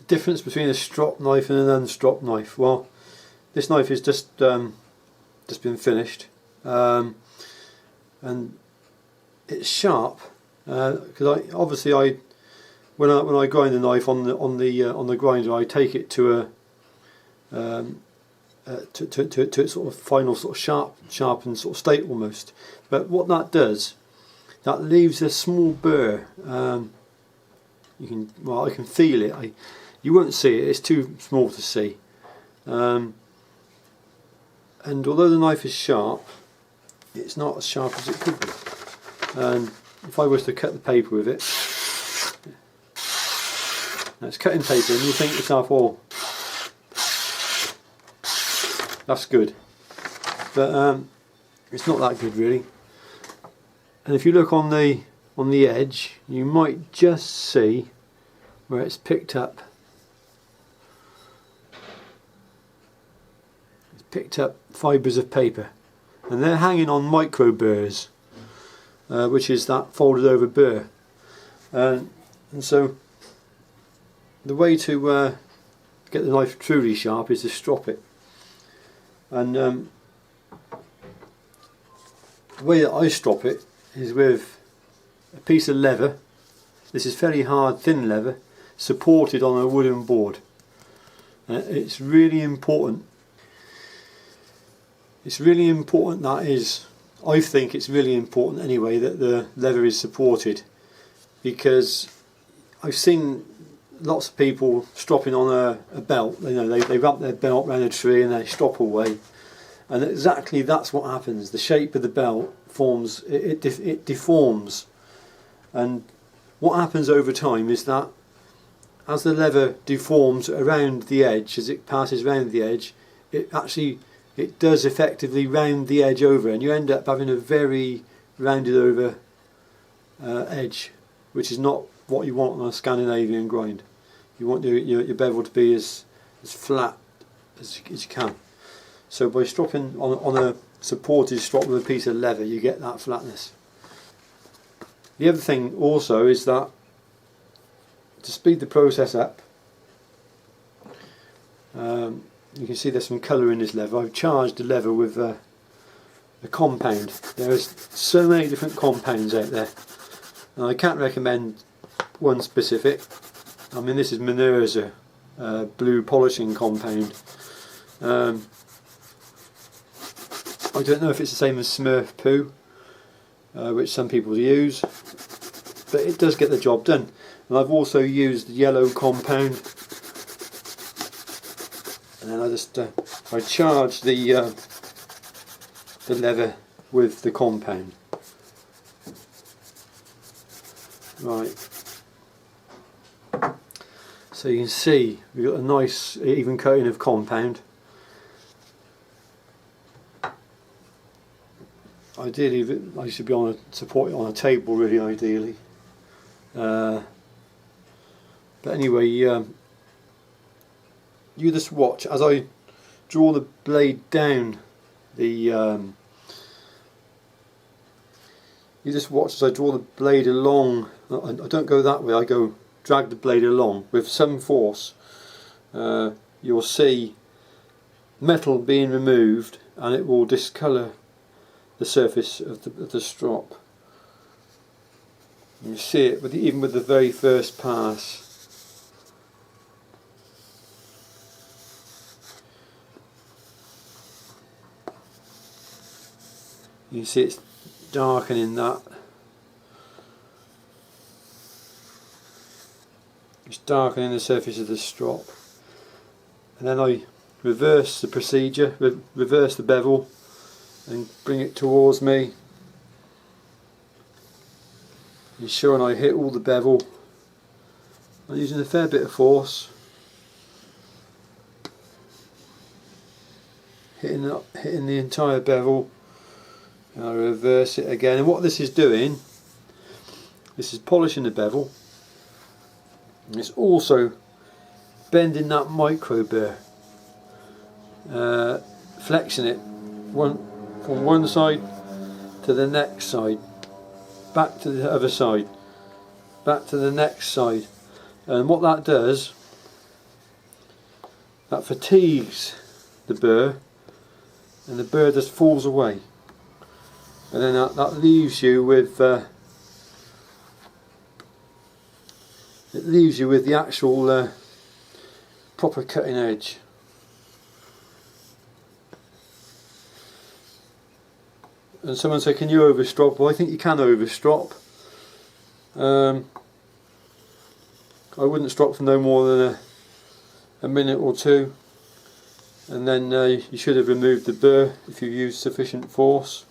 difference between a strop knife and an unstrop knife. Well, this knife is just been finished, and it's sharp because when I grind the knife on the grinder, I take it to its sort of final sort of sharpened sort of state almost. But what that does, that leaves a small burr. I can feel it. You won't see it. It's too small to see. And although the knife is sharp, it's not as sharp as it could be. And if I was to cut the paper with it, now it's cutting paper, and you think to yourself, "Oh, that's good," but it's not that good really. And if you look on the edge, you might just see where it's picked up. It's picked up fibres of paper, and they're hanging on micro burrs, which is that folded over burr. And so the way to get the knife truly sharp is to strop it. And the way that I strop it is with a piece of leather. This is very hard, thin leather, supported on a wooden board. It's really important. It's really important, I think it's really important anyway, that the leather is supported, because I've seen lots of people stropping on a belt. They wrap their belt around a tree and they strop away, and exactly that's what happens. The shape of the belt forms, it deforms, and what happens over time is that as the leather deforms around the edge, as it passes around the edge, it does effectively round the edge over, and you end up having a very rounded over edge, which is not what you want on a Scandinavian grind. You want your bevel to be as flat as you can. So by stropping on a supported strop with a piece of leather, you get that flatness. The other thing also is that to speed the process up, you can see there's some colour in this leather. I've charged the leather with a compound. There's so many different compounds out there, and I can't recommend one specific. I mean, this is Minerza blue polishing compound. I don't know if it's the same as Smurf poo, which some people use, but it does get the job done. And I've also used the yellow compound, and then I charge the leather with the compound. Right. So you can see we've got a nice even coating of compound. Ideally, I should be support it on a table, really ideally. But anyway, you just watch as I draw the blade down. You just watch as I draw the blade along. I don't go that way. I go drag the blade along with some force. You'll see metal being removed, and it will discolour the surface of the strop. You see it even with the very first pass. You see it's darkening that. It's darkening the surface of the strop. And then I reverse the procedure, reverse the bevel, and bring it towards me, ensuring I hit all the bevel. I'm using a fair bit of force, hitting the entire bevel. And I reverse it again, and what this is doing, this is polishing the bevel, and it's also bending that micro burr, flexing it from one side to the next side, back to the other side, back to the next side. And what that does that fatigues the burr, and the burr just falls away, and then that leaves you with it leaves you with the actual proper cutting edge. And someone said, can you overstrop? Well, I think you can overstrop. I wouldn't strop for no more than a minute or two, and then you should have removed the burr if you used sufficient force.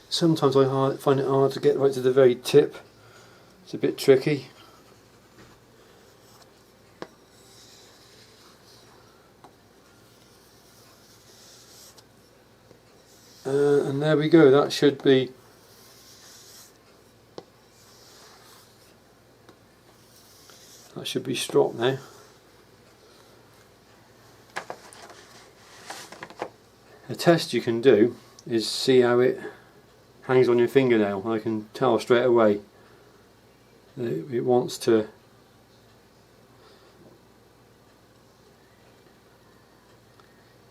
Sometimes I find it hard to get right to the very tip. It's a bit tricky. And there we go, that should be stropped now. A test you can do is see how it hangs on your fingernail. I can tell straight away that it wants to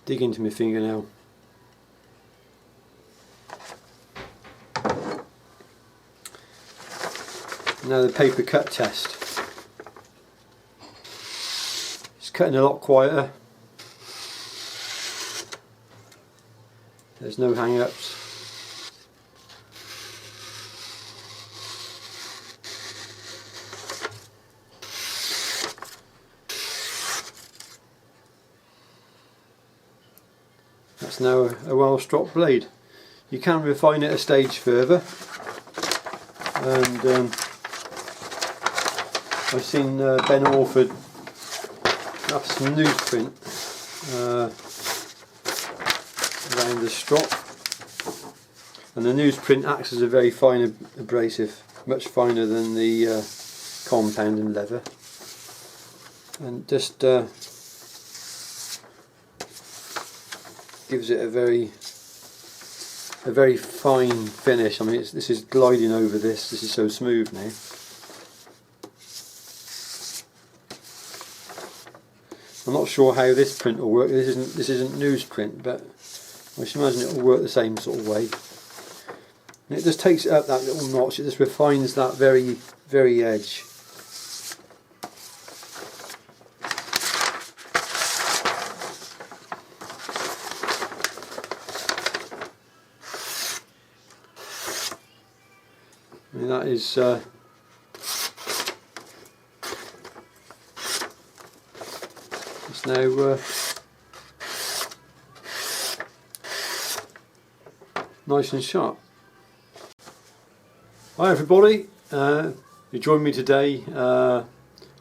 dig into my fingernail. Now the paper cut test. It's cutting a lot quieter. There's no hang-ups. That's now a well-stropped blade. You can refine it a stage further, and I've seen Ben Orford have some newsprint around the strop, and the newsprint acts as a very fine abrasive, much finer than the compound and leather, and just gives it a very fine finish. I mean, this is gliding over this. This is so smooth now. I'm not sure how this print will work. This isn't newsprint, but I should imagine it will work the same sort of way. And it just takes it up that little notch. It just refines that very edge. I mean, that is it's now nice and sharp. Hi everybody, you joined me today on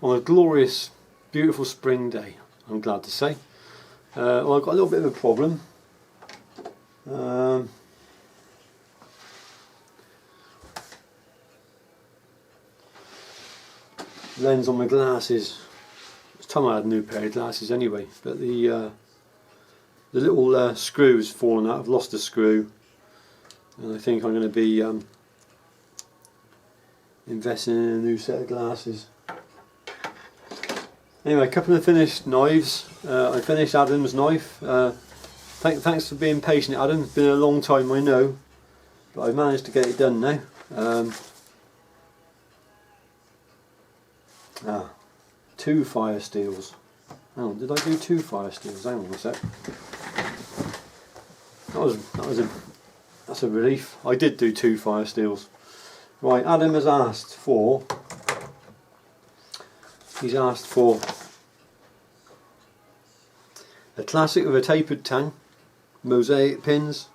a glorious, beautiful spring day, I'm glad to say. Well, I've got a little bit of a problem. Lens on my glasses. It's time I had a new pair of glasses anyway, but the little screw's fallen out. I've lost a screw, and I think I'm going to be investing in a new set of glasses. Anyway, a couple of finished knives. I finished Adam's knife. Thanks for being patient, Adam. It's been a long time, I know, but I managed to get it done now. Two fire steels. Hang on, did I do two fire steels? Hang on a sec. That's a relief. I did do two fire steels. Right, Adam has asked for. He's asked for a classic with a tapered tang, mosaic pins,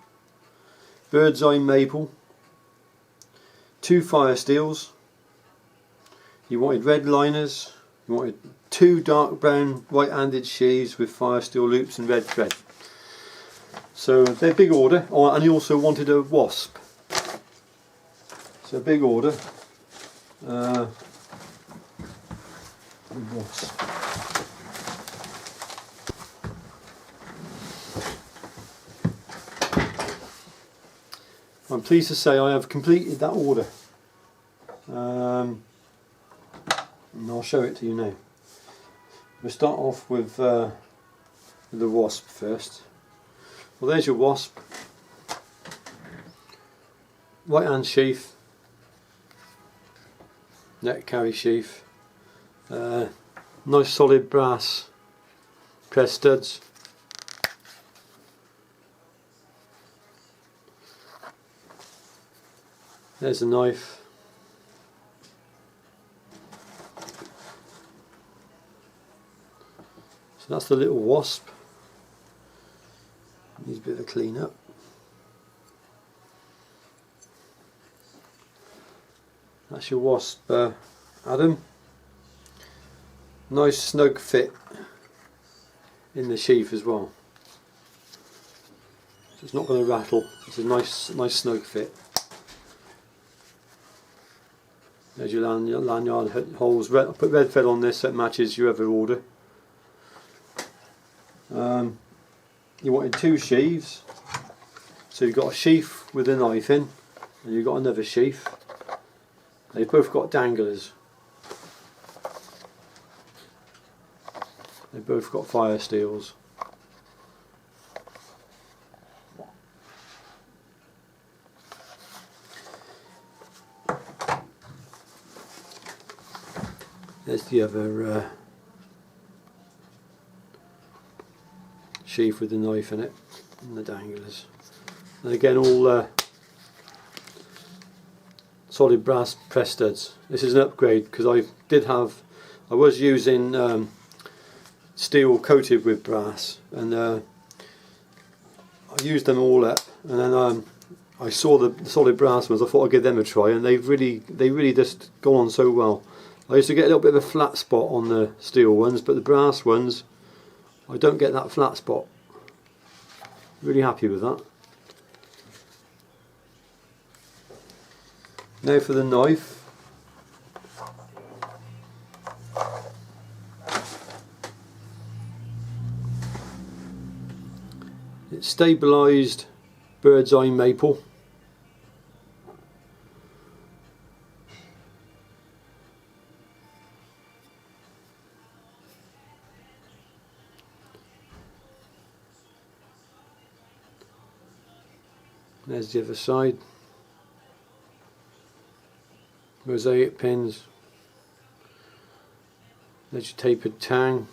bird's eye maple, two fire steels. He wanted red liners. He wanted two dark brown white-handed sheaves with fire steel loops and red thread. So they're big order. Oh, and he also wanted a wasp. So big order. Wasp. I'm pleased to say I have completed that order. and I'll show it to you now. We'll start off with the wasp first. Well, there's your wasp. Right hand sheath, neck carry sheath, nice solid brass press studs. There's the knife. So that's the little wasp. Needs a bit of a clean up. That's your wasp, Adam. Nice snug fit in the sheath as well. So it's not going to rattle. It's a nice snug fit. There's your lanyard holes. I put red thread on this so it matches your other order. You wanted two sheaths, so you've got a sheath with a knife in, and you've got another sheath. They've both got danglers. They've both got fire steels. There's the other sheath with the knife in it and the danglers. And again, all solid brass press studs. This is an upgrade because I was using steel coated with brass, and I used them all up, and then I saw the solid brass ones. I thought I'd give them a try, and they really just gone on so well. I used to get a little bit of a flat spot on the steel ones, but the brass ones, I don't get that flat spot. Really happy with that. Now for the knife. It's stabilised bird's eye maple. There's the other side. Mosaic pins. There's your tapered tang.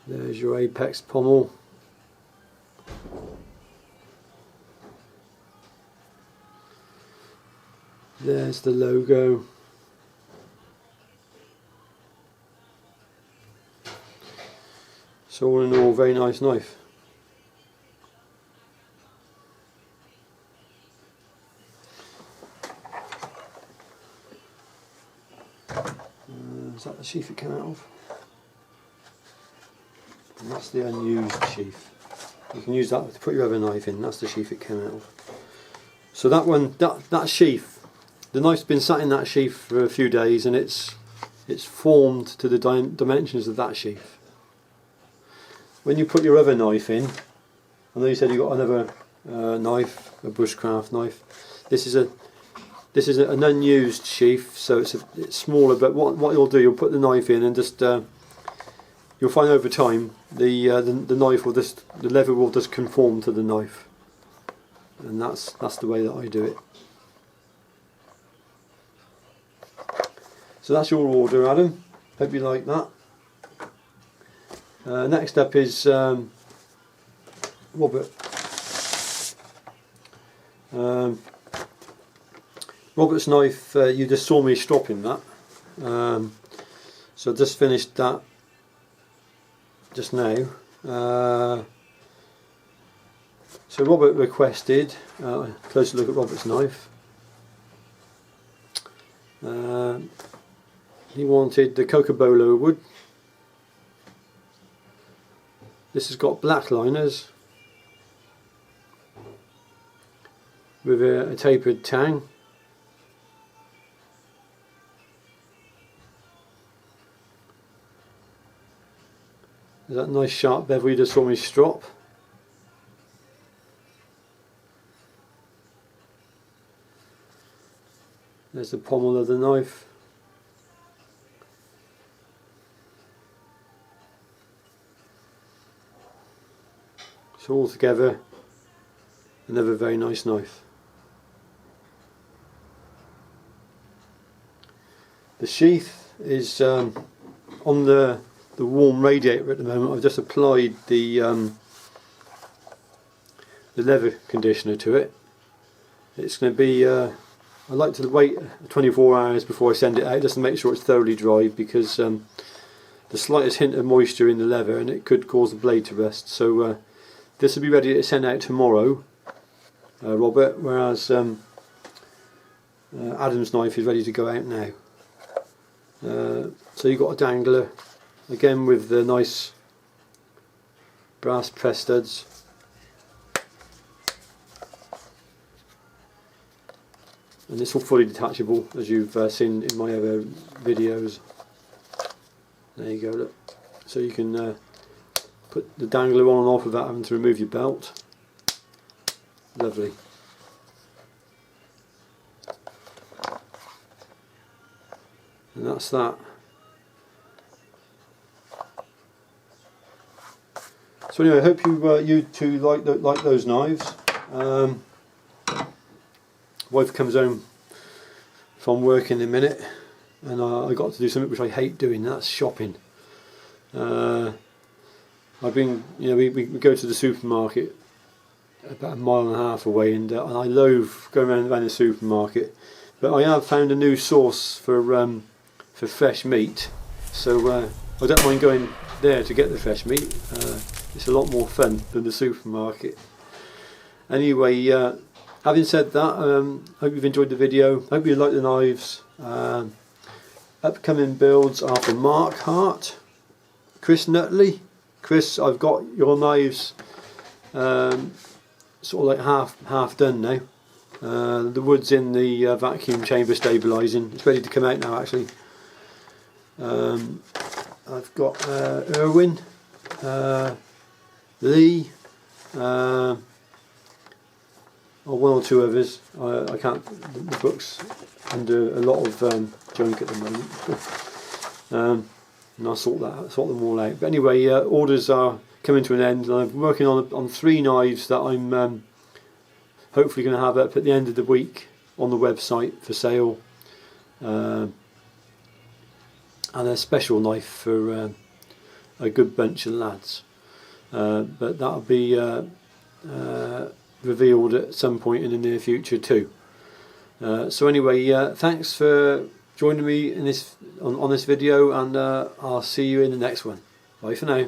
There's your apex pommel. There's the logo. So all in all, very nice knife. Is that the sheath it came out of? And that's the unused sheath. You can use that to put your other knife in. That's the sheath it came out of. So that one, that sheath, the knife's been sat in that sheath for a few days, and it's formed to the dimensions of that sheath. When you put your other knife in, I know you said you got another knife, a bushcraft knife. This is an unused sheath, so it's smaller. But what you'll do, you'll put the knife in, and just you'll find over time the knife will the lever will just conform to the knife, and that's the way that I do it. So that's your order, Adam. Hope you like that. Next up is Robert. Robert's knife, you just saw me stropping that. So I just finished that just now. So Robert requested a closer look at Robert's knife. He wanted the Cocobolo wood. This has got black liners with a tapered tang. There's that nice sharp bevel you just saw me strop. There's the pommel of the knife. So altogether, another very nice knife. The sheath is on the warm radiator at the moment. I've just applied the leather conditioner to it. It's going to be, I like to wait 24 hours before I send it out just to make sure it's thoroughly dry, because the slightest hint of moisture in the leather and it could cause the blade to rust. So this will be ready to send out tomorrow, Robert, whereas Adam's knife is ready to go out now. So you've got a dangler, again with the nice brass press studs. And it's all fully detachable, as you've seen in my other videos. There you go, look. So you can put the dangler on and off without having to remove your belt. Lovely. And that's that. So anyway, I hope you two like those knives. Wife comes home from work in a minute, and I got to do something which I hate doing. That's shopping. I've been, we go to the supermarket about a mile and a half away, and I loathe going around the supermarket. But I have found a new source for fresh meat, so I don't mind going there to get the fresh meat. It's a lot more fun than the supermarket. Anyway, having said that, hope you've enjoyed the video. Hope you like the knives. Upcoming builds are for Mark Hart, Chris Nutley. Chris, I've got your knives sort of like half done now. The wood's in the vacuum chamber stabilising. It's ready to come out now, actually. I've got Irwin, Lee, or one or two others. I can't. The book's under a lot of junk at the moment, and I'll sort them all out. But anyway, orders are coming to an end, and I'm working on 3 knives that I'm hopefully going to have up at the end of the week on the website for sale, and a special knife for a good bunch of lads. But that'll be revealed at some point in the near future too. So anyway, thanks for joining me in on this video, and I'll see you in the next one. Bye for now.